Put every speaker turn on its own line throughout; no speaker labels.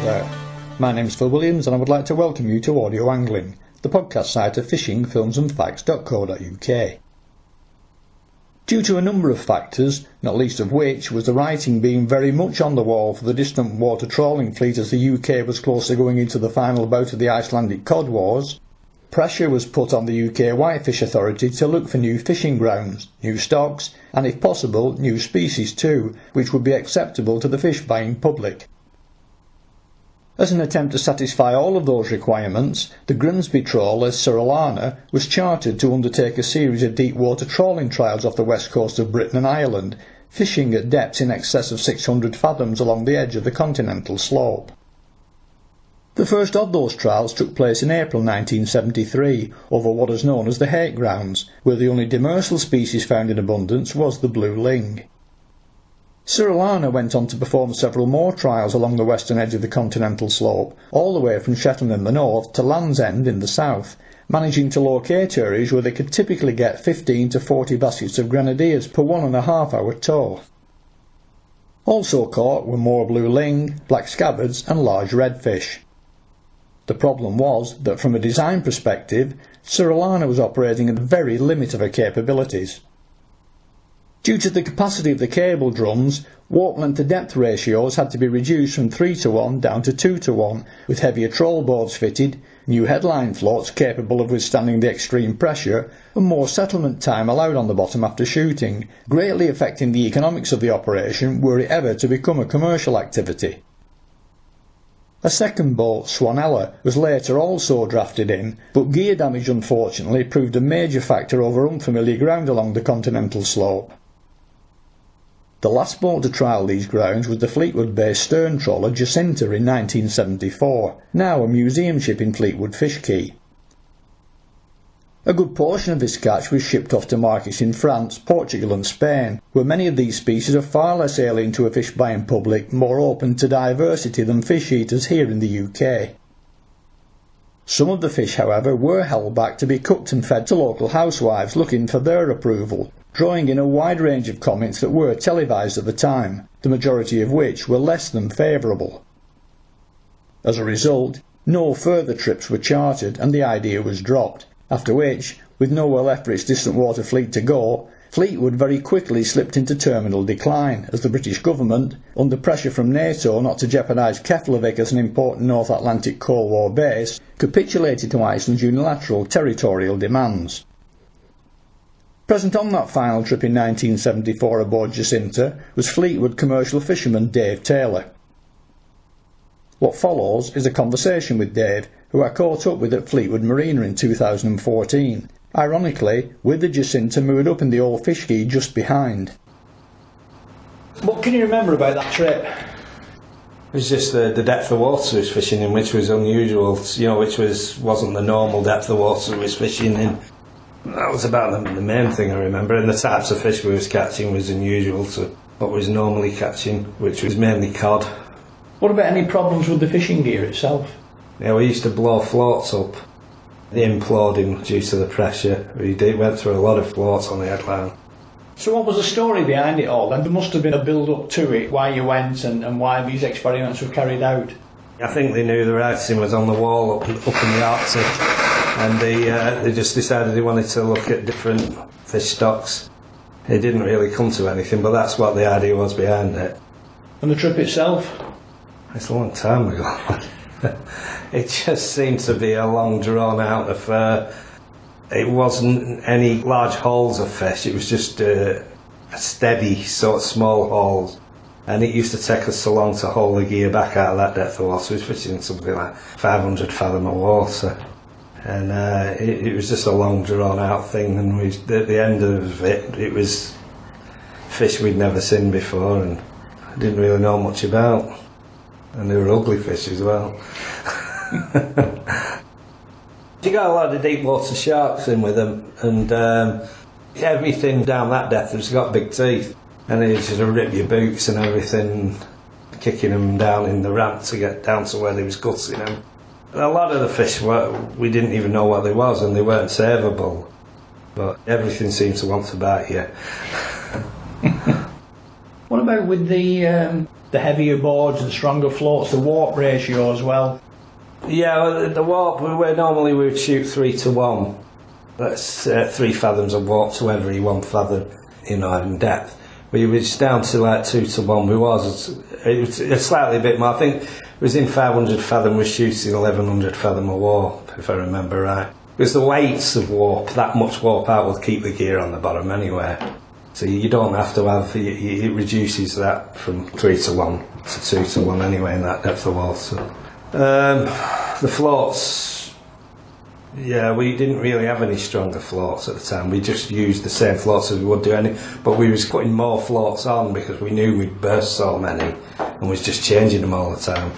there. My name's Phil Williams and I would like to welcome you to Audio Angling, the podcast site of fishingfilmsandfacts.co.uk. Due to a number of factors, not least of which was the writing being very much on the wall for the distant water trawling fleet as the UK was close to going into the final bout of the Icelandic Cod Wars, pressure was put on the UK Whitefish Authority to look for new fishing grounds, new stocks, and if possible, new species too, which would be acceptable to the fish-buying public. As an attempt to satisfy all of those requirements, the Grimsby trawler Suralana was chartered to undertake a series of deep water trawling trials off the west coast of Britain and Ireland, fishing at depths in excess of 600 fathoms along the edge of the continental slope. The first of those trials took place in April 1973 over what is known as the Hake Grounds, where the only demersal species found in abundance was the blue ling. Suralana went on to perform several more trials along the western edge of the continental slope, all the way from Shetland in the north to Land's End in the south, managing to locate areas where they could typically get 15 to 40 baskets of grenadiers per 1.5 hour tow. Also caught were more blue ling, black scabbards and large redfish. The problem was that from a design perspective, Suralana was operating at the very limit of her capabilities. Due to the capacity of the cable drums, warp length to depth ratios had to be reduced from 3:1 down to 2:1, with heavier troll boards fitted, new headline floats capable of withstanding the extreme pressure, and more settlement time allowed on the bottom after shooting, greatly affecting the economics of the operation were it ever to become a commercial activity. A second boat, Swanella, was later also drafted in, but gear damage unfortunately proved a major factor over unfamiliar ground along the continental slope. The last boat to trial these grounds was the Fleetwood-based stern trawler Jacinta in 1974, now a museum ship in Fleetwood Fish Quay. A good portion of this catch was shipped off to markets in France, Portugal and Spain, where many of these species are far less alien to a fish-buying public, more open to diversity than fish eaters here in the UK. Some of the fish, however, were held back to be cooked and fed to local housewives looking for their approval, drawing in a wide range of comments that were televised at the time, the majority of which were less than favourable. As a result, no further trips were chartered and the idea was dropped, after which, with nowhere left for its distant water fleet to go, Fleetwood very quickly slipped into terminal decline as the British government, under pressure from NATO not to jeopardise Keflavik as an important North Atlantic Cold War base, capitulated to Iceland's unilateral territorial demands. Present on that final trip in 1974 aboard Jacinta was Fleetwood commercial fisherman Dave Taylor. What follows is a conversation with Dave, who I caught up with at Fleetwood Marina in 2014, ironically with the Jacinta moored up in the old fish quay just behind. What can you remember about that trip?
It was just the depth of water he was fishing in, which was unusual, which wasn't the normal depth of water he was fishing in. That was about the main thing I remember, and the types of fish we was catching was unusual to what we was normally catching, which was mainly cod.
What about any problems with the fishing gear itself?
Yeah, we used to blow floats up, imploding due to the pressure. We went through a lot of floats on the headline.
So what was the story behind it all? And there must have been a build-up to it, why you went and why these experiments were carried out.
I think they knew the writing was on the wall up in the Arctic, and they just decided they wanted to look at different fish stocks. It didn't really come to anything, but that's what the idea was behind it.
And the trip itself?
It's a long time ago. It just seemed to be a long drawn-out affair. It wasn't any large hauls of fish, it was just a steady sort of small hauls. And it used to take us so long to haul the gear back out of that depth of water. We was fishing something like 500 fathom of water. And it was just a long drawn out thing, and at the end of it was fish we'd never seen before and didn't really know much about. And they were ugly fish as well. You got a lot of deep water sharks in with them, and everything down that depth has got big teeth, and they just rip your boots and everything, kicking them down in the ramp to get down to where they was gutting them. And a lot of the fish we didn't even know what they was, and they weren't savable, but everything seemed to want to bite you.
What about with the heavier boards and stronger floats, the warp ratio as well?
Yeah, well, the warp, we would shoot 3 to 1. That's 3 fathoms of warp to every 1 fathom, in depth. We was down to like 2 to 1. It was slightly a bit more. I think it was in 500 fathom, we were shooting 1100 fathom of warp, if I remember right. Because the weights of warp, that much warp out will keep the gear on the bottom anyway. So you don't have to have, it reduces that from 3 to 1 to 2 to 1 anyway in that depth of water. The floats, yeah, we didn't really have any stronger floats at the time. We just used the same floats as we would do any, but we was putting more floats on because we knew we'd burst so many and was just changing them all the time.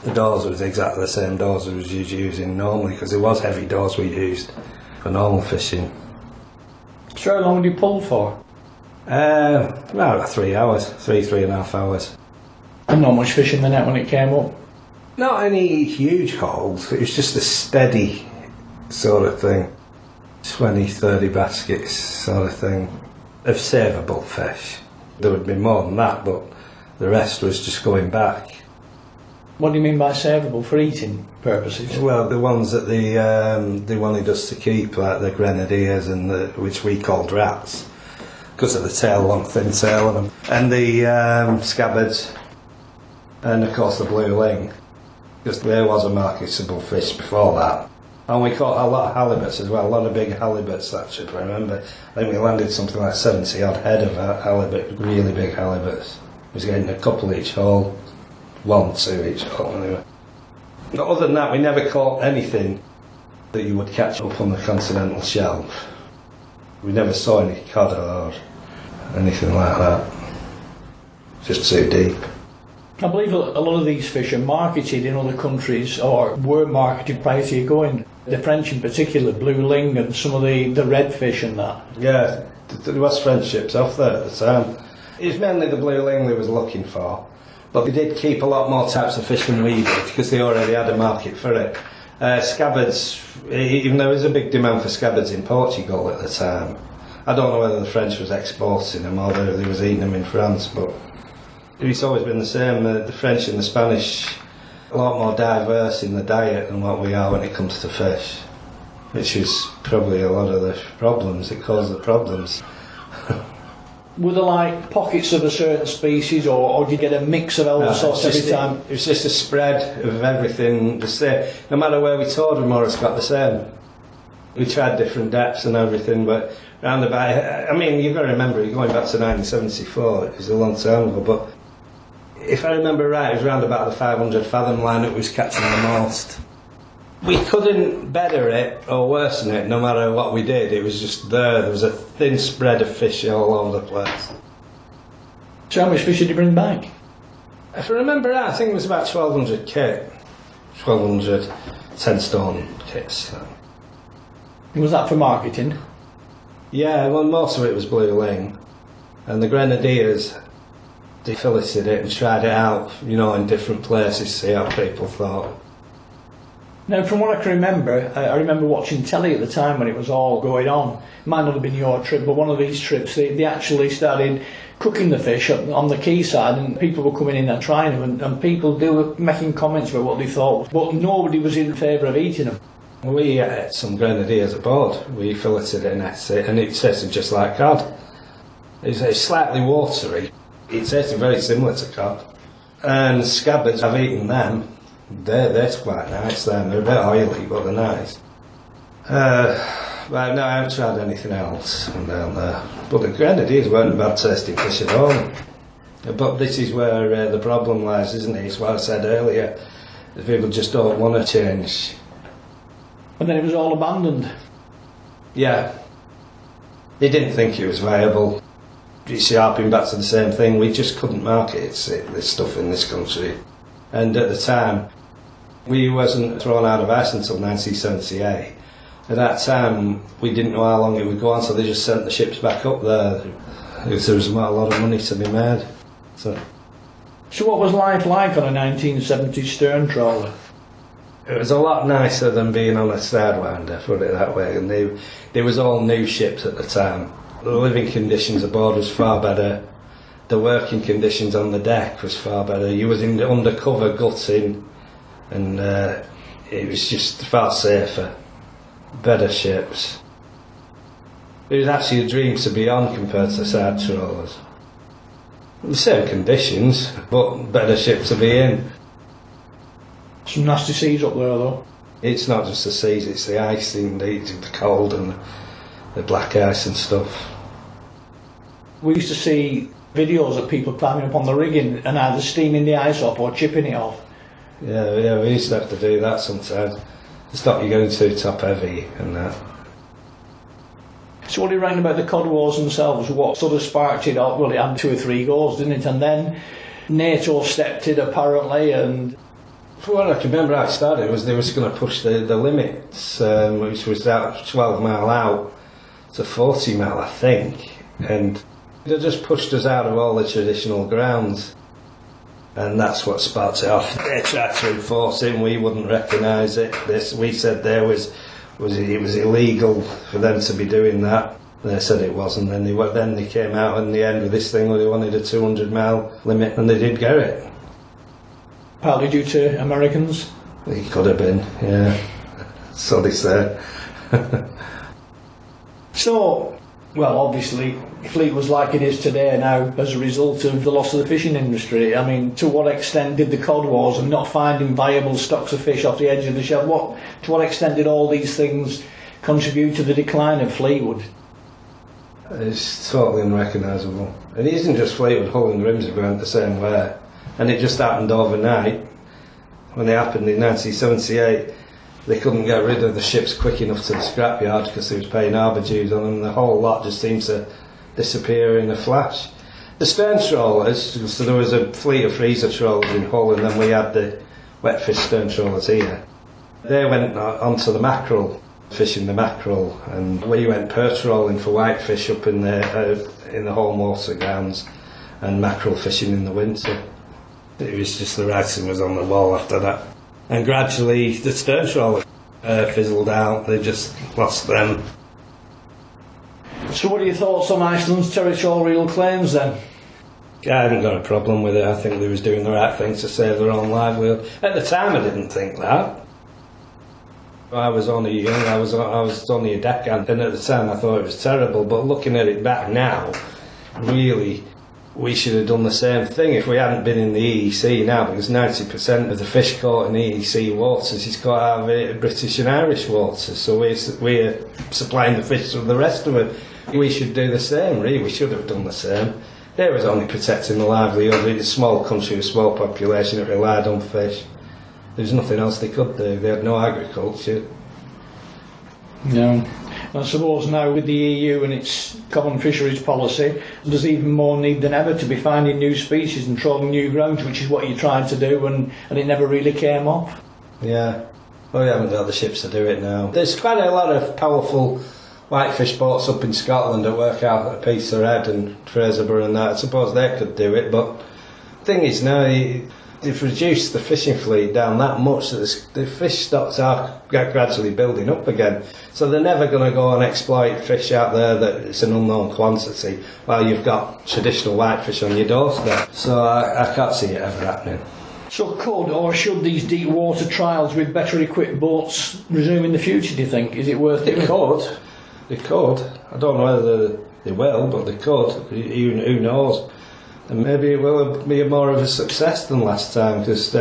The doors was exactly the same doors as we was using normally because it was heavy doors we used for normal fishing.
So how long did you pull for?
About 3 hours, 3.5 hours.
And not much fish in the net when it came up?
Not any huge hauls, it was just a steady sort of thing. 20, 30 baskets sort of thing of savable fish. There would be more than that, but the rest was just going back.
What do you mean by savable? For eating purposes?
Well, the ones that they wanted us to keep, like the grenadiers and which we called rats, because of the tail, long thin tail on them, and the scabbards, and of course the blue ling, because there was a marketable fish before that. And we caught a lot of halibuts as well, a lot of big halibuts actually, if I remember. I think we landed something like 70 odd head of halibut, really big halibuts. We was getting a couple each hole, 1, 2 each hole anyway. But other than that, we never caught anything that you would catch up on the continental shelf. We never saw any cod or anything like that. Just too deep.
I believe a lot of these fish are marketed in other countries, or were marketed prior to you going. The French in particular, blue ling and some of the redfish and that.
Yeah, there was French ships off there at the time. It was mainly the blue ling they was looking for, but they did keep a lot more types of fish than we did because they already had a market for it. Scabbards, even though there was a big demand for scabbards in Portugal at the time, I don't know whether the French was exporting them or they was eating them in France, but it's always been the same. The French and the Spanish a lot more diverse in the diet than what we are when it comes to fish, which is probably a lot of the problems that cause the problems.
Were there like pockets of a certain species, or did you get a mix of other sorts every time?
It was just a spread of everything the same. No matter where we towed, we more or less got the same. We tried different depths and everything, but round about, I mean, you've got to remember, you're going back to 1974, it was a long time ago, but if I remember right, it was round about the 500 fathom line that was catching the most. We couldn't better it or worsen it no matter what we did. It was just there was a thin spread of fish all over the place.
So how much fish did you bring back?
If I remember right, I think it was about 1200 kit. 1200 10 stone kits. So.
Was that for marketing?
Yeah, well, most of it was blue ling. And the grenadiers, they filleted it and tried it out, in different places to see how people thought.
Now, from what I can remember, I remember watching telly at the time when it was all going on. It might not have been your trip, but one of these trips, they actually started cooking the fish on the quayside, and people were coming in and trying them, and people were making comments about what they thought, but nobody was in favour of eating them.
We ate some grenadiers aboard. We filleted it and ate it, and it tasted just like cod. It's slightly watery. It tasted very similar to cod. And scabbards, I've eaten them. They're quite nice then. They're a bit oily, but they're nice. But no, I haven't tried anything else from down there. But the grenadiers weren't a bad tasting fish at all. But this is where the problem lies, isn't it? It's what I said earlier. The people just don't want to change.
And then it was all abandoned.
Yeah. They didn't think it was viable. It's harping back to the same thing. We just couldn't market this stuff in this country. And at the time, we wasn't thrown out of ice until 1978. At that time, we didn't know how long it would go on, so they just sent the ships back up there. There was not a lot of money to be made. So
what was life like on a 1970s stern trawler?
It was a lot nicer than being on a sidewinder, put it that way. And they was all new ships at the time. The living conditions aboard was far better. The working conditions on the deck was far better. You was in the undercover gutting, and it was just far safer. Better ships. It was actually a dream to be on compared to side trawlers. The same conditions, but better ship to be in.
Some nasty seas up there though.
It's not just the seas, it's the icing, the cold and the black ice and stuff.
We used to see videos of people climbing up on the rigging and either steaming the ice off or chipping it off.
Yeah, we used to have to do that sometimes to stop you going too top heavy and that.
So what do you reckon about the cod wars themselves? What sort of sparked it up? Well, it had 2 or 3 goals, didn't it? And then NATO stepped in apparently, and
from what I can remember how it started was they was going to push the limits, which was out 12 mile out to 40 mile, I think, and they just pushed us out of all the traditional grounds, and that's what sparked it off. They tried to enforce it, and we wouldn't recognise it. We said it was illegal for them to be doing that. They said it wasn't. Then they came out in the end with this thing where they wanted a 200 mile limit, and they did get it.
Partly due to Americans?
It could have been, yeah. So they say.
So, well, obviously, Fleet was like it is today now as a result of the loss of the fishing industry. I mean, to what extent did the cod wars and not finding viable stocks of fish off the edge of the shelf, to what extent did all these things contribute to the decline of Fleetwood?
It's totally unrecognisable. And it isn't just Fleetwood, Hull and Grimsby went the same way. And it just happened overnight. When it happened in 1978, they couldn't get rid of the ships quick enough to the scrapyard because they was paying harbour dues on them. The whole lot just seemed to disappear in a flash. The stern trawlers, so there was a fleet of freezer trawlers in Hull, and then we had the Whitefish stern trawlers here. They went onto the mackerel, fishing the mackerel, and we went trawling for whitefish up in the home water grounds, and mackerel fishing in the winter. It was just the writing was on the wall after that. And gradually the stern trawler fizzled out, they just lost them.
So what are your thoughts on Iceland's territorial claims then?
I haven't got a problem with it. I think they was doing the right thing to save their own livelihood. At the time I didn't think that. I was only young, I was only a deckhand, and at the time I thought it was terrible, but looking at it back now, really, we should have done the same thing if we hadn't been in the EEC now, because 90% of the fish caught in EEC waters is caught out of British and Irish waters, so we're supplying the fish to the rest of it. We should do the same, really, we should have done the same. They was only protecting the livelihood. It's a small country with a small population that relied on fish. There was nothing else they could do, they had no agriculture.
No. I suppose now with the EU and its common fisheries policy, there's even more need than ever to be finding new species and trawling new grounds, which is what you tried to do, and it never really came off.
Yeah, well, we haven't got the ships to do it now. There's quite a lot of powerful whitefish boats up in Scotland that work out at Peterhead and Fraserburgh and that. I suppose they could do it, but the thing is now, they've reduced the fishing fleet down that much that the fish stocks are gradually building up again. So they're never going to go and exploit fish out there that it's an unknown quantity while you've got traditional whitefish on your doorstep. So I can't see it ever happening.
So could or should these deep water trials with better equipped boats resume in the future, do you think? Is it worth it?
They could. I don't know whether they will, but they could. Who knows? And maybe it will be more of a success than last time, because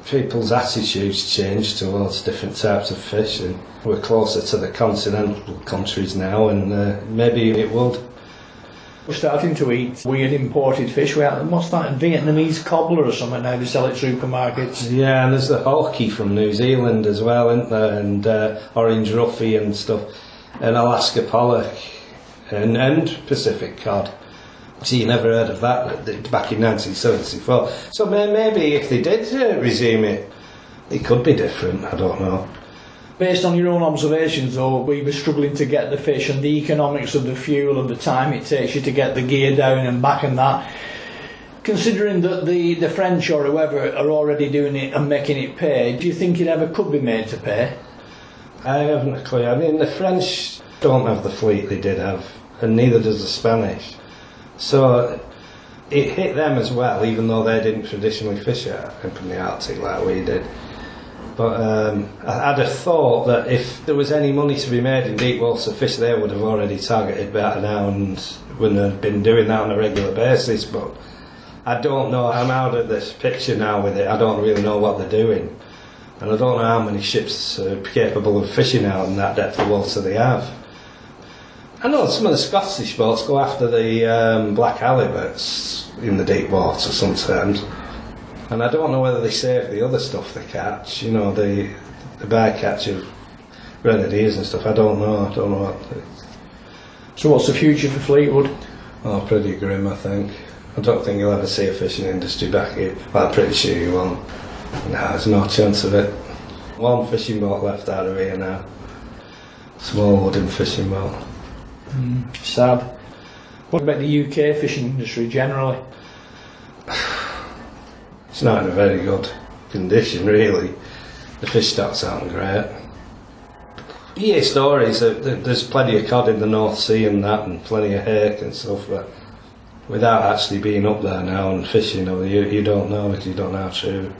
people's attitudes change towards different types of fish, and we're closer to the continental countries now, and maybe it would.
We're starting to eat weird imported fish. What's that, Vietnamese cobbler or something now? They sell at supermarkets.
Yeah, and there's the hoki from New Zealand as well, isn't there? And orange ruffy and stuff, and Alaska pollock, and Pacific cod. See, you never heard of that back in 1974. So maybe if they did resume it, it could be different, I don't know.
Based on your own observations, though, we were struggling to get the fish and the economics of the fuel and the time it takes you to get the gear down and back and that. Considering that the French or whoever are already doing it and making it pay, do you think it ever could be made to pay?
I haven't a clue. I mean, the French don't have the fleet they did have, and neither does the Spanish. So it hit them as well, even though they didn't traditionally fish up in the Arctic like we did. But I'd have thought that if there was any money to be made in deep water fish, they would have already targeted better now and wouldn't have been doing that on a regular basis. But I don't know. I'm out of this picture now with it. I don't really know what they're doing. And I don't know how many ships are capable of fishing out in that depth of water they have. I know some of the Scottish boats go after the black halibuts in the deep water sometimes. And I don't know whether they save the other stuff they catch, you know, the bycatch of grenadiers and stuff. I don't know what.
So what's the future for Fleetwood?
Oh, pretty grim, I think. I don't think you'll ever see a fishing industry back here. Well, I'm pretty sure you won't. No, there's no chance of it. One fishing boat left out of here now. Small wooden fishing boat.
Sad. What about the UK fishing industry generally?
It's not in a very good condition, really. The fish stocks aren't great. You hear stories that there's plenty of cod in the North Sea and that, and plenty of hake and stuff, but without actually being up there now and fishing, you don't know because you don't know how true.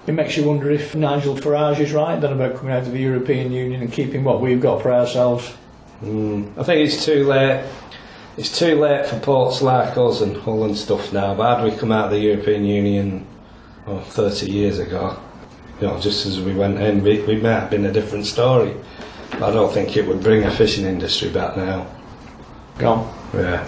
It makes you wonder if Nigel Farage is right then about coming out of the European Union and keeping what we've got for ourselves.
I think it's too late. It's too late for ports like us and Hull and stuff now, but had we come out of the European Union 30 years ago, you know, just as we went in, we might have been a different story. But I don't think it would bring a fishing industry back now.
Gone.
Yeah.